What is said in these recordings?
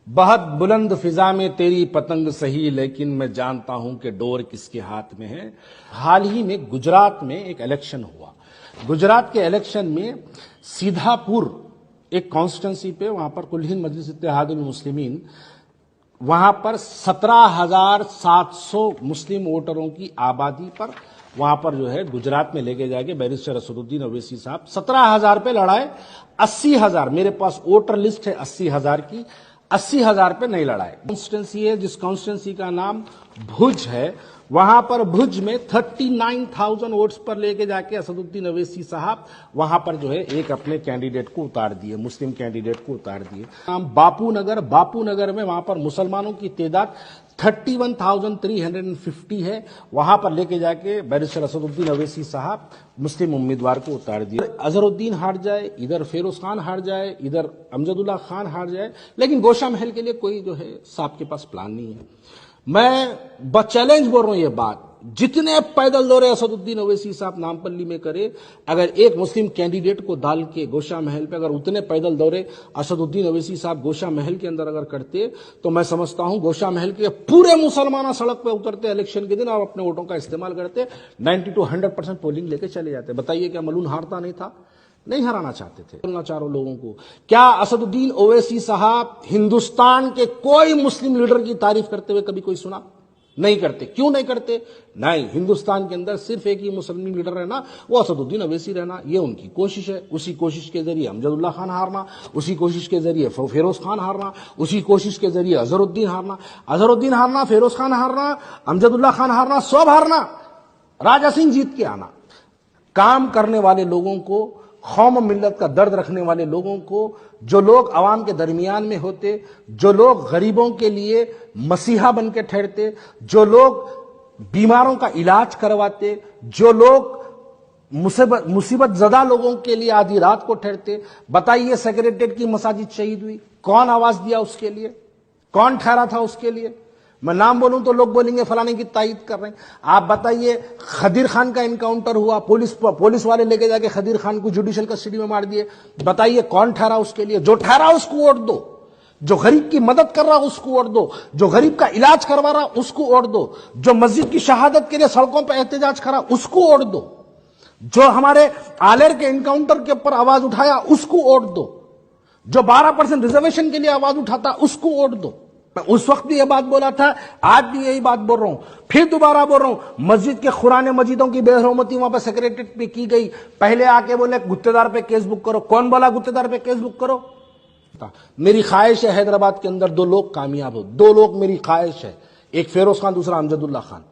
बहुत बुलंद फिजा में तेरी पतंग सही, लेकिन मैं जानता हूं कि डोर किसके हाथ में है। हाल ही में गुजरात में एक इलेक्शन हुआ। गुजरात के इलेक्शन में सीधापुर एक कॉन्स्टिट्यूंसी पे, वहां पर कुल हिंद मजलिस इत्तेहादुल मुस्लिमीन, वहां पर 17,700 मुस्लिम वोटरों की आबादी पर वहां पर जो है गुजरात में लेके जाके बैरिस्टर असदुद्दीन ओवैसी साहब 17,000 पे लड़ाए। 80,000 मेरे पास वोटर लिस्ट है 80,000 की, 80,000 पे नहीं लड़ाए। कॉन्स्टिट्यूंसी है जिस कॉन्स्टिट्यूंसी का नाम भुज है, वहां पर भुज में 39,000 वोट्स पर लेके जाके असदुद्दीन ओवैसी साहब वहां पर जो है एक अपने कैंडिडेट को उतार दिए, मुस्लिम कैंडिडेट को उतार दिए। नाम बापू नगर में वहां पर मुसलमानों की तादाद 31,350 है, वहां पर लेके जाके बैरिस्टर असदुद्दीन ओवैसी साहब मुस्लिम उम्मीदवार को उतार दिए। अजहरुद्दीन हार जाए, इधर फेरोज खान हार जाए, इधर अमजदुल्ला खान हार जाए, लेकिन गोशा महल के लिए कोई जो है साहब के पास प्लान नहीं है। मैं चैलेंज बोल रहा हूं ये बात, जितने पैदल दौरे असदुद्दीन ओवैसी साहब नामपल्ली में करे, अगर एक मुस्लिम कैंडिडेट को डाल के गोशा महल पे अगर उतने पैदल दौरे असदुद्दीन ओवैसी साहब गोशा महल के अंदर अगर करते, तो मैं समझता हूं गोशा महल के पूरे मुसलमान सड़क पे उतरते इलेक्शन के दिन और अपने वोटों का इस्तेमाल करते, 90 to 100% पोलिंग लेके चले जाते। बताइए क्या मलून हारता नहीं था? नहीं हराना चाहते थे। बोलना चारों लोगों को, क्या असदुद्दीन ओवैसी साहब हिंदुस्तान के कोई मुस्लिम लीडर की तारीफ करते हुए कभी कोई सुना? नहीं करते। क्यों नहीं करते? नहीं, हिंदुस्तान के अंदर सिर्फ एक ही मुस्लिम लीडर रहना, वो असदुद्दीन ओवैसी रहना, ये उनकी कोशिश है। उसी कोशिश के जरिए अमजदुल्ला खान हारना, उसी कोशिश के जरिए फेरोज खान हारना, उसी कोशिश के जरिए अजहरुद्दीन हारना, फेरोज खान हारना, अमजदुल्ला खान हारना, सब हारना, राजा सिंह जीत के आना। काम करने वाले लोगों को, कौम मिल्लत का दर्द रखने वाले लोगों को, जो लोग अवाम के दरमियान में होते, जो लोग गरीबों के लिए मसीहा बन के ठहरते, जो लोग बीमारों का इलाज करवाते, जो लोग मुसीबत ज़दा लोगों के लिए आधी रात को ठहरते। बताइए, सेक्रेटेरिएट की मसाजिद शहीद हुई, कौन आवाज दिया उसके लिए? कौन ठहरा था उसके लिए? मैं नाम बोलूं तो लोग बोलेंगे फलाने की तायीद कर रहे हैं। आप बताइए, खदीर खान का इनकाउंटर हुआ, पुलिस वाले लेके जाके खदीर खान को जुडिशियल कस्टडी में मार दिए। बताइए कौन ठहरा उसके लिए? जो ठहरा उसको वोट दो, जो गरीब की मदद कर रहा उसको वोट दो, जो गरीब का इलाज करवा रहा उसको वोट दो, जो मस्जिद की शहादत के लिए सड़कों पर एहतजाज करा उसको वोट दो, जो हमारे आलेर के इनकाउंटर के ऊपर आवाज उठाया उसको वोट दो, जो 12% रिजर्वेशन के लिए आवाज उठाता उसको वोट दो। मैं उस वक्त भी यह बात बोला था, आज भी यही बात बोल रहा हूं, फिर दोबारा बोल रहा हूं। मस्जिद के खुराने मस्जिदों की बेहरमती वहां पर सेक्रेटेरिएट पे की गई, पहले आके बोले गुत्तेदार पे केस बुक करो। कौन बोला गुत्तेदार पे केस बुक करो? मेरी ख्वाहिश है हैदराबाद के अंदर 2 लोग कामयाब हो, 2 लोग मेरी ख्वाहिश है, एक फेरोज खान, दूसरा अमजदुल्ला खान।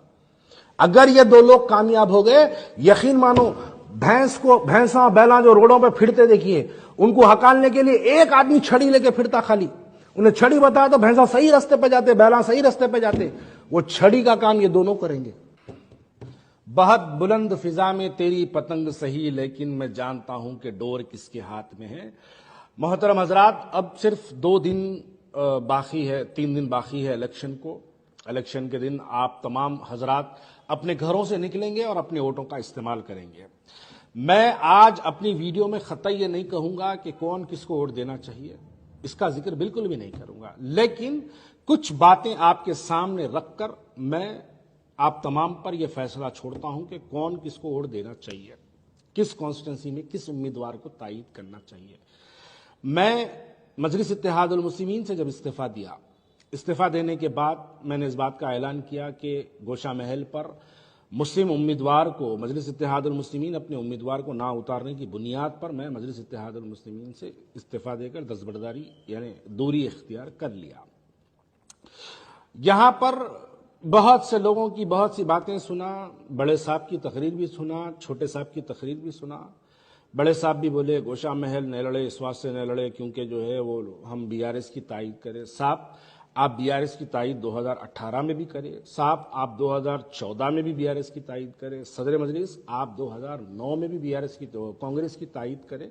अगर ये 2 लोग कामयाब हो गए, यकीन मानो, भैंसा बैला जो रोडों पे फिरते देखिए, उनको हकालने के लिए एक आदमी छड़ी लेके फिरता, खाली उन्हें छड़ी बताया तो भैंसा सही रास्ते पे जाते, बैला सही रास्ते पे जाते। वो छड़ी का काम ये दोनों करेंगे। बहुत बुलंद फिजा में तेरी पतंग सही, लेकिन मैं जानता हूं कि डोर किसके हाथ में है। मोहतरम हजरात, अब सिर्फ 2 दिन बाकी है, 3 दिन बाकी है इलेक्शन को। इलेक्शन के दिन आप तमाम हजरात अपने घरों से निकलेंगे और अपने वोटों का इस्तेमाल करेंगे। मैं आज अपनी वीडियो में खत्ता ये नहीं कहूंगा कि कौन किसको वोट देना चाहिए, इसका जिक्र बिल्कुल भी नहीं करूंगा, लेकिन कुछ बातें आपके सामने रखकर मैं आप तमाम पर यह फैसला छोड़ता हूं कि कौन किसको वोट देना चाहिए, किस कॉन्स्टिट्यूंसी में किस उम्मीदवार को तायीद करना चाहिए। मैं मजलिस इत्तेहादुल मुस्लिमीन से जब इस्तीफा देने के बाद मैंने इस बात का ऐलान किया कि गोशा महल पर मुस्लिम उम्मीदवार को, मजलिस इत्तेहादुल मुस्लिमीन अपने उम्मीदवार को ना उतारने की बुनियाद पर मैं मजलिस इत्तेहादुल मुस्लिमीन से इस्तीफा देकर दस्तबरदारी यानी दूरी इख्तियार कर लिया। यहां पर बहुत से लोगों की बहुत सी बातें सुना, बड़े साहब की तकरीर भी सुना, छोटे साहब की तकरीर भी सुना। बड़े साहब भी बोले गोशा महल न लड़े, इस वास्ते से न लड़े क्योंकि जो है वो हम BRS की तायीद करें। साहब, आप BRS की तायीद 2018 में भी करें। साहब, आप 2014 में भी BRS की तायीद करें। सदर मजलिस, आप 2009 में भी BRS की, कांग्रेस की तायीद करें।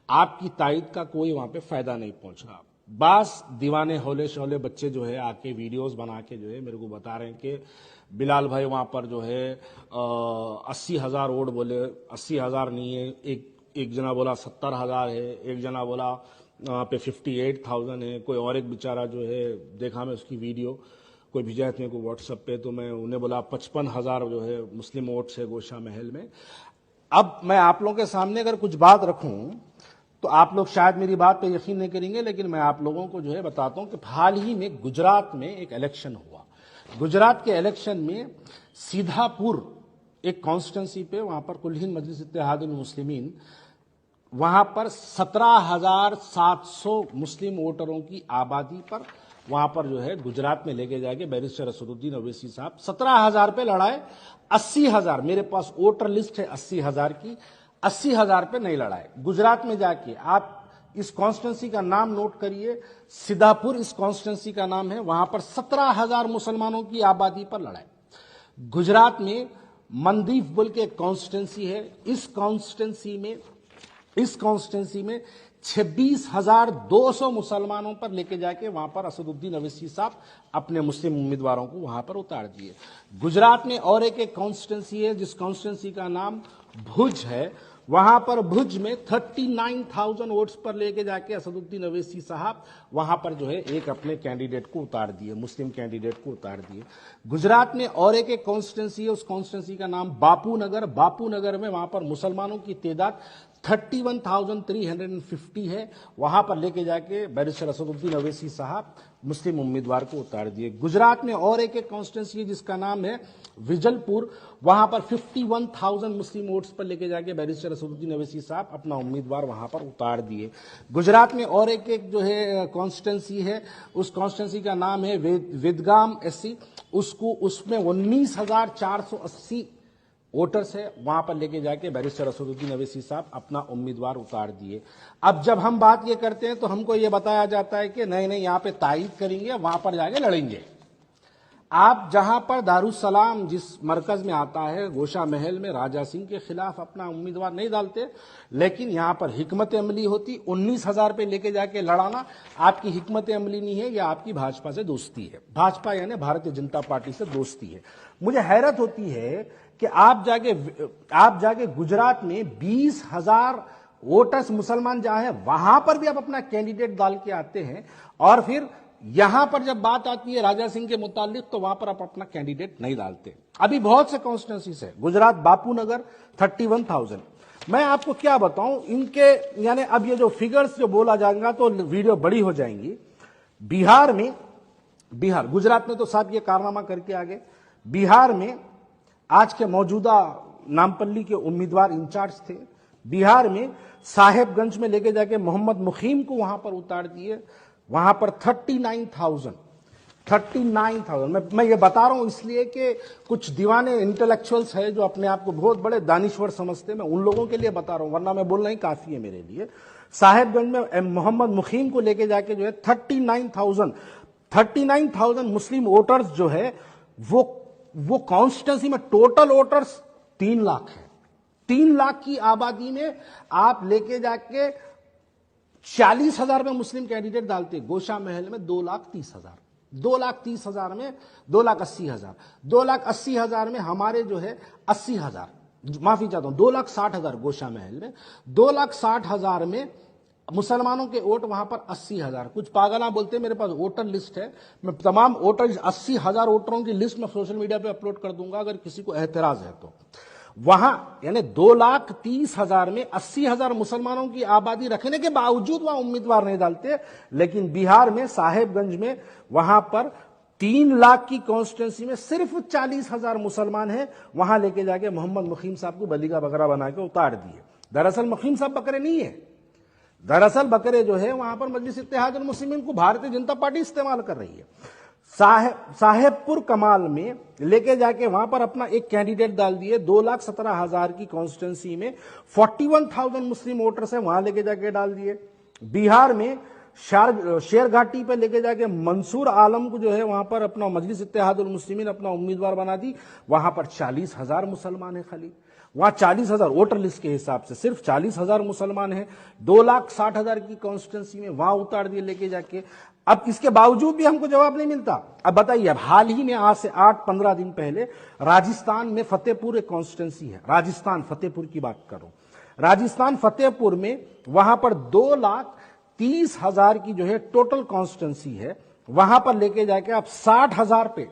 आपकी तायीद का कोई वहां पे फायदा नहीं पहुंच रहा। बास दीवाने हौले शौले बच्चे जो है आके वीडियोस बना के जो है मेरे को बता रहे हैं कि बिलाल भाई वहां पर जो है 80,000 वोट बोले, 80,000 नहीं है, एक जना बोला 70,000 है, एक जना बोला वहाँ पे 58,000 है। कोई और एक बेचारा जो है, देखा मैं उसकी वीडियो, कोई भेजा मेरे को व्हाट्सएप पे, तो मैं उन्हें बोला 55,000 जो है मुस्लिम वोट्स है गोशा महल में। अब मैं आप लोगों के सामने अगर कुछ बात रखूं तो आप लोग शायद मेरी बात पे यकीन नहीं करेंगे, लेकिन मैं आप लोगों को जो है बताता हूं कि हाल ही में गुजरात में एक इलेक्शन हुआ। गुजरात के इलेक्शन में सीधापुर एक कॉन्स्टिट्यूंसी पे, वहां पर कुल हिंद मजलिस इत्तेहादुल मुस्लिमीन, वहां पर 17,700 मुस्लिम वोटरों की आबादी पर वहां पर जो है गुजरात में लेके जाके बैरिस्टर असदुद्दीन ओवैसी साहब 17,000 पे लड़ाए। 80,000, मेरे पास वोटर लिस्ट है 80,000 की, 80,000 पे नहीं लड़ाए। गुजरात में जाके आप इस कॉन्स्टिट्यूंसी का नाम नोट करिए, सीधापुर इस कॉन्स्टिट्यूंसी का नाम है, वहां पर 17,000 मुसलमानों की आबादी पर लड़ाए। गुजरात में मंदीप बोल के एक कॉन्स्टिट्यूंसी है, इस कॉन्स्टिट्यूंसी में 26,200 मुसलमानों पर लेके जाके वहां पर असदुद्दीन ओवैसी साहब अपने मुस्लिम उम्मीदवारों को वहां पर उतार दिए। गुजरात में और एक कॉन्स्टिट्यूंसी है जिस कॉन्स्टिट्यूंसी का नाम भुज है, वहां पर भुज में 39,000 वोट्स पर लेके जाके असदुद्दीन ओवैसी साहब वहां पर जो है एक अपने कैंडिडेट को उतार दिए, मुस्लिम कैंडिडेट को उतार दिए। गुजरात में और एक कॉन्स्टिट्यूंसी है, उस कॉन्स्टिट्यूंसी का नाम बापू नगर। बापू नगर में वहां पर मुसलमानों की तादाद 31,350 है, वहां पर लेके जाके बैरिस्टर असदुद्दीन ओवैसी साहब मुस्लिम उम्मीदवार को उतार दिए। गुजरात में और एक कॉन्स्टिट्यूंसी है जिसका नाम है विजलपुर, वहां पर 51,000 मुस्लिम वोट्स पर लेके जाके बैरिस्टर असदुद्दीन ओवैसी साहब अपना उम्मीदवार वहां पर उतार दिए। गुजरात में और एक जो है कॉन्स्टिट्यूंसी है, उस कॉन्स्टिट्यूंसी का नाम है विदगाम एससी, उसमें 19,480 वोटर्स है, वहां पर लेके जाके बैरिस्टर असदुद्दीन ओवैसी साहब अपना उम्मीदवार उतार दिए। अब जब हम बात ये करते हैं तो हमको ये बताया जाता है कि नहीं नहीं यहां पे तायीद करेंगे, वहां पर जाके लड़ेंगे। आप जहां पर दारुसलाम जिस मरकज में आता है, गोशा महल में राजा सिंह के खिलाफ अपना उम्मीदवार नहीं डालते, लेकिन यहां पर हिकमत अमली होती। 19,000 पे लेके जाके लड़ाना आपकी हिकमत अमली नहीं है, या आपकी भाजपा से दोस्ती है। भाजपा यानी भारतीय जनता पार्टी से दोस्ती है। मुझे हैरत होती है कि आप जाके गुजरात में 20,000 वोटर्स मुसलमान जहां है वहां पर भी आप अपना कैंडिडेट डाल के आते हैं, और फिर यहां पर जब बात आती है राजा सिंह के मुतालिक तो वहां पर आप अपना कैंडिडेट नहीं डालते। अभी बहुत से कॉन्स्टिट्यूंसीज है, गुजरात बापू नगर 31,000। मैं आपको क्या बताऊं इनके, यानी अब ये जो फिगर्स जो बोला जाएगा तो वीडियो बड़ी हो जाएंगी। बिहार, गुजरात में तो साहब ये कारनामा करके आ गए। बिहार में आज के मौजूदा नामपल्ली के उम्मीदवार इंचार्ज थे। बिहार में साहेबगंज में लेके जाके मोहम्मद मुखीम को वहां पर उतार दिए, वहां पर 39,000। मैं ये बता रहा हूं इसलिए कि कुछ दीवाने इंटेलेक्चुअल्स है जो अपने आप को बहुत बड़े दानिश्वर समझते हैं, मैं उन लोगों के लिए बता रहा हूं, वरना मैं बोलना ही काफी है मेरे लिए। साहेबगंज में मोहम्मद मुखीम को लेके जाके जो है 39,000 मुस्लिम वोटर्स जो है वो कॉन्स्टिट्यूंसी में टोटल वोटर्स 3 लाख है। 3 लाख की आबादी में आप लेके जाके 40,000 में मुस्लिम कैंडिडेट डालते। गोशा महल में 2,30,000, 2,30,000 में 2,80,000, 2,80,000 में हमारे जो है 80,000, माफी चाहता हूं 2,60,000 गोशा महल में, 2,60,000 में मुसलमानों के वोट वहां पर 80,000। कुछ पागला बोलते हैं मेरे पास वोटर लिस्ट है, मैं तमाम वोटर 80,000 वोटरों की लिस्ट में सोशल मीडिया पे अपलोड कर दूंगा अगर किसी को एतराज है तो। वहां यानी 2,30,000 में 80,000 मुसलमानों की आबादी रखने के बावजूद वहां उम्मीदवार नहीं डालते। लेकिन बिहार में साहेबगंज में वहां पर 3 लाख की कॉन्स्टिट्यूंसी में सिर्फ 40,000 मुसलमान हैं, वहां लेके जाके मोहम्मद मुखीम साहब को बली का बकरा बना के उतार दिए। दरअसल मुखीम साहब बकरे नहीं है, दरअसल बकरे जो है वहां पर मजलिस इत्तेहादुल मुस्लिमीन को भारतीय जनता पार्टी इस्तेमाल कर रही है। साहेबपुर कमाल में लेके जाके वहां पर अपना एक कैंडिडेट डाल दिए। 2,17,000 की कॉन्स्टिट्यूंसी में 41,000 मुस्लिम वोटर्स है, वहां लेके जाके डाल दिए। बिहार में शेरघाटी पे लेके जाके मंसूर आलम को जो है वहां पर अपना मजलिस इत्तेहादुल मुस्लिमीन अपना उम्मीदवार बना दी। वहां पर 40,000 मुसलमान है खाली, वहां 40,000 वोटर लिस्ट के हिसाब से सिर्फ 40,000 मुसलमान है। 2,60,000 की कॉन्स्टिट्यूंसी में वहां उतार दिए लेके जाके। अब इसके बावजूद भी हमको जवाब नहीं मिलता। अब बताइए, अब हाल ही में आज से 8-15 दिन पहले राजस्थान में फतेहपुर एक कॉन्स्टिट्यूंसी है, राजस्थान फतेहपुर की बात करो, राजस्थान फतेहपुर में वहां पर 30,000 की जो है टोटल कॉन्स्टिट्यूंसी है, वहां पर लेके जाके आप 60,000 पे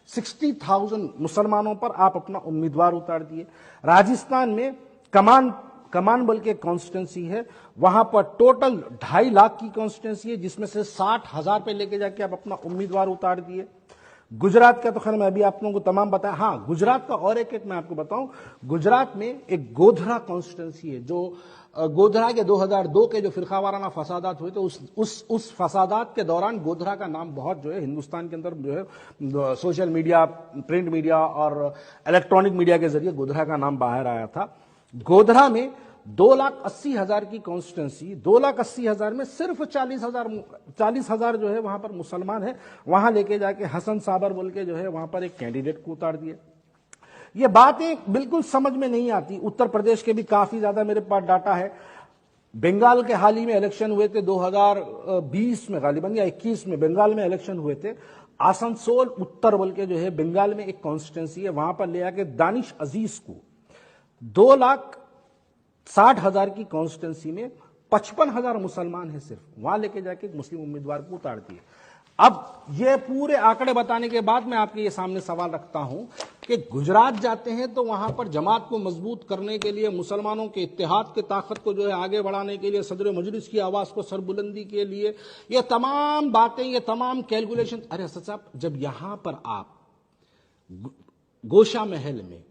60,000 मुसलमानों पर आप अपना उम्मीदवार उतार दिए। राजस्थान में कमान बल के कॉन्स्टिट्यूंसी है, वहां पर टोटल 2.5 लाख की कॉन्स्टिट्यूंसी है, जिसमें से 60,000 पे लेके जाके आप अपना उम्मीदवार उतार दिए। गुजरात का तो खैर मैं अभी आप लोगों को तमाम बताया। हाँ, गुजरात का और एक मैं आपको बताऊं, गुजरात में एक गोधरा कॉन्स्टिट्यूंसी है, जो गोधरा के 2002 के जो फिरकावाराना फसादात हुए थे, उस फसादात के दौरान गोधरा का नाम बहुत जो है हिंदुस्तान के अंदर जो है सोशल मीडिया, प्रिंट मीडिया और इलेक्ट्रॉनिक मीडिया के जरिए गोधरा का नाम बाहर आया था। गोधरा में 2,80,000 की कॉन्स्टिट्यूंसी, 2,80,000 में सिर्फ 40,000 जो है वहां पर मुसलमान है, वहां लेके जाके हसन साबर बोल के जो है वहां पर एक कैंडिडेट को उतार दिए। ये बातें बिल्कुल समझ में नहीं आती। उत्तर प्रदेश के भी काफी ज्यादा मेरे पास डाटा है। बंगाल के हाल ही में इलेक्शन हुए थे 2020 में, गालिबन या 21 में बंगाल में इलेक्शन हुए थे। आसनसोल उत्तर बोल के जो है बंगाल में एक कॉन्स्टिट्यूंसी है, वहां पर ले आके दानिश अजीज को 2,60,000 की कॉन्स्टिट्यूंसी में 55,000 मुसलमान है सिर्फ, वहां लेके जाके एक मुस्लिम उम्मीदवार को उतार दिए। अब ये पूरे आंकड़े बताने के बाद मैं आपके ये सामने सवाल रखता हूं कि गुजरात जाते हैं तो वहां पर जमात को मजबूत करने के लिए, मुसलमानों के इत्तेहाद की ताकत को जो है आगे बढ़ाने के लिए, सदर मजलिस की आवाज को सरबुलंदी के लिए, ये तमाम बातें, ये तमाम कैलकुलेशन। अरे असद साहब, जब यहां पर आप गोशा महल में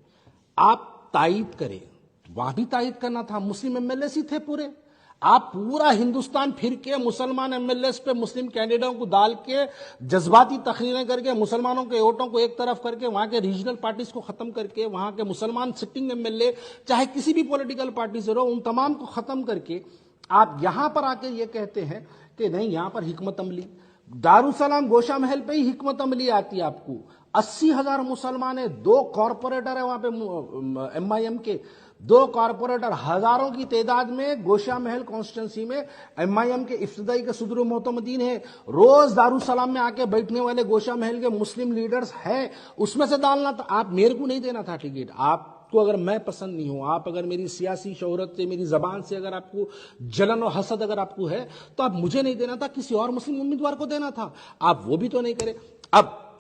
आप तायद करें, वहां भी तायद करना था, मुस्लिम एमएलए ही थे पूरे। आप पूरा हिंदुस्तान फिर के मुसलमान एमएलए पे मुस्लिम कैंडिडेटों को डाल के जज्बाती तकरीरें करके, मुसलमानों के वोटों को एक तरफ करके, वहां के रीजनल पार्टीज को खत्म करके, वहां के मुसलमान सिटिंग एमएलए चाहे किसी भी पॉलिटिकल पार्टी से रहो, उन तमाम को खत्म करके आप यहां पर आके ये कहते हैं कि नहीं, यहां पर हिकमत अमली, दारुसलाम गोशा महल पे ही हिकमत अमली आती है आपको। 80,000 मुसलमान है, 2 कॉरपोरेटर है वहां पे एमआईएम के, 2 कॉरपोरेटर हजारों की तादाद में गोशा महल कॉन्स्टिट्यूंसी में एमआईएम के इफ्तिदाई के सदर मोहतमदीन है। रोज दारुसलाम में आके बैठने वाले गोशा महल के मुस्लिम लीडर्स हैं, उसमें से डालना था। आप मेरे को नहीं देना था टिकट। आपको अगर मैं पसंद नहीं हूं, आप अगर मेरी सियासी शोहरत से, मेरी जबान से अगर आपको जलन और हसद अगर आपको है, तो आप मुझे नहीं देना था, किसी और मुस्लिम उम्मीदवार को देना था। आप वो भी तो नहीं करे। अब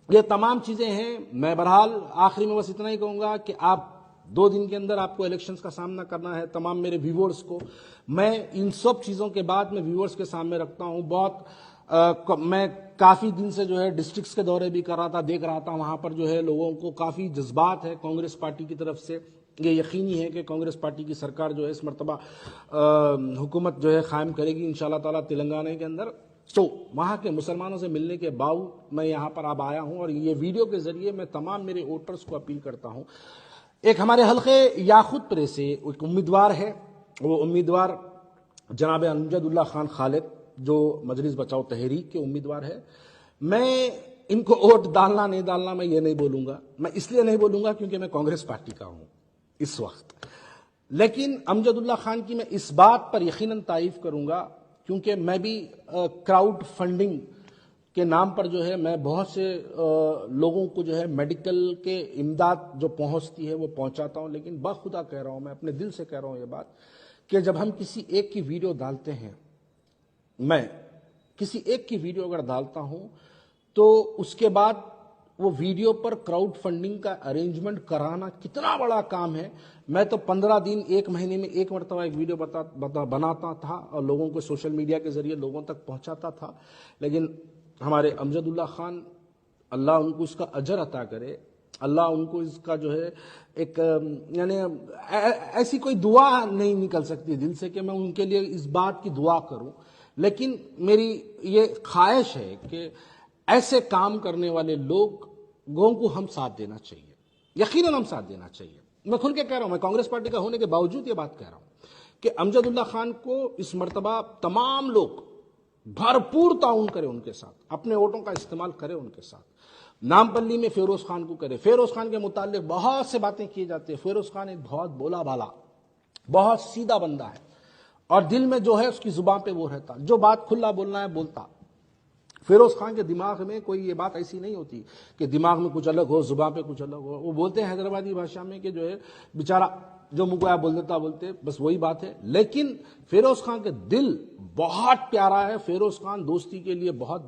ये तमाम चीजें हैं। मैं बहरहाल आखिरी में बस इतना ही कहूंगा कि आप 2 दिन के अंदर आपको इलेक्शंस का सामना करना है। तमाम मेरे व्यूअर्स को मैं इन सब चीज़ों के बाद मैं व्यूअर्स के सामने रखता हूं। मैं काफ़ी दिन से जो है डिस्ट्रिक्ट्स के दौरे भी कर रहा था, देख रहा था वहां पर जो है लोगों को काफ़ी जज्बात है कांग्रेस पार्टी की तरफ से। ये यकीनी है कि कांग्रेस पार्टी की सरकार जो है इस मरतबा हुकूमत जो है कायम करेगी इंशाल्लाह ताला तेलंगाना के अंदर। तो वहां के मुसलमानों से मिलने के बाद मैं यहाँ पर अब आया हूँ और ये वीडियो के जरिए मैं तमाम मेरे वोटर्स को अपील करता हूँ। एक हमारे हल्के याखुतपुरे से एक उम्मीदवार है, वो उम्मीदवार जनाब अमजदुल्ला खान खालिद, जो मजलिस बचाओ तहरीक के उम्मीदवार है। मैं इनको वोट डालना नहीं डालना मैं ये नहीं बोलूंगा। मैं इसलिए नहीं बोलूंगा क्योंकि मैं कांग्रेस पार्टी का हूं इस वक्त, लेकिन अमजदुल्ला खान की मैं इस बात पर यकीनन तारीफ करूंगा क्योंकि मैं भी क्राउड फंडिंग के नाम पर जो है मैं बहुत से लोगों को जो है मेडिकल के इमदाद जो पहुंचती है वो पहुंचाता हूं। लेकिन बखुदा कह रहा हूं, मैं अपने दिल से कह रहा हूं ये बात कि जब हम किसी एक की वीडियो डालते हैं, मैं किसी एक की वीडियो अगर डालता हूं तो उसके बाद वो वीडियो पर क्राउड फंडिंग का अरेंजमेंट कराना कितना बड़ा काम है। मैं तो 15 दिन 1 महीने में एक मरतबा एक वीडियो बनाता था और लोगों को सोशल मीडिया के जरिए लोगों तक पहुंचाता था। लेकिन हमारे अमजदुल्ला खान, अल्लाह उनको इसका अजर अता करे, अल्लाह उनको इसका जो है एक यानी ऐसी कोई दुआ नहीं निकल सकती दिल से कि मैं उनके लिए इस बात की दुआ करूं। लेकिन मेरी ये ख्वाहिश है कि ऐसे काम करने वाले लोगों को हम साथ देना चाहिए, यकीनन हम साथ देना चाहिए। मैं खुल के कह रहा हूं, मैं कांग्रेस पार्टी का होने के बावजूद ये बात कह रहा हूं कि अमजदुल्ला खान को इस मरतबा तमाम लोग भरपूर ताउन करें उनके साथ, अपने वोटों का इस्तेमाल करें उनके साथ। नामपल्ली में फिरोज खान को करें। फिरोज खान के मुताल्लिक बहुत से बातें की जाती है। फिरोज खान एक बहुत बोला भाला, बहुत सीधा बंदा है और दिल में जो है उसकी जुबान पे वो रहता, जो बात खुला बोलना है बोलता। फिरोज खान के दिमाग में कोई ये बात ऐसी नहीं होती कि दिमाग में कुछ अलग हो, जुबान पे कुछ अलग हो। वो बोलते हैं हैदराबादी भाषा में कि जो है बेचारा जो मुझको आया बोल देता बोलते, बस वही बात है। लेकिन फिरोज खान के दिल बहुत प्यारा है, फिरोज खान दोस्ती के लिए बहुत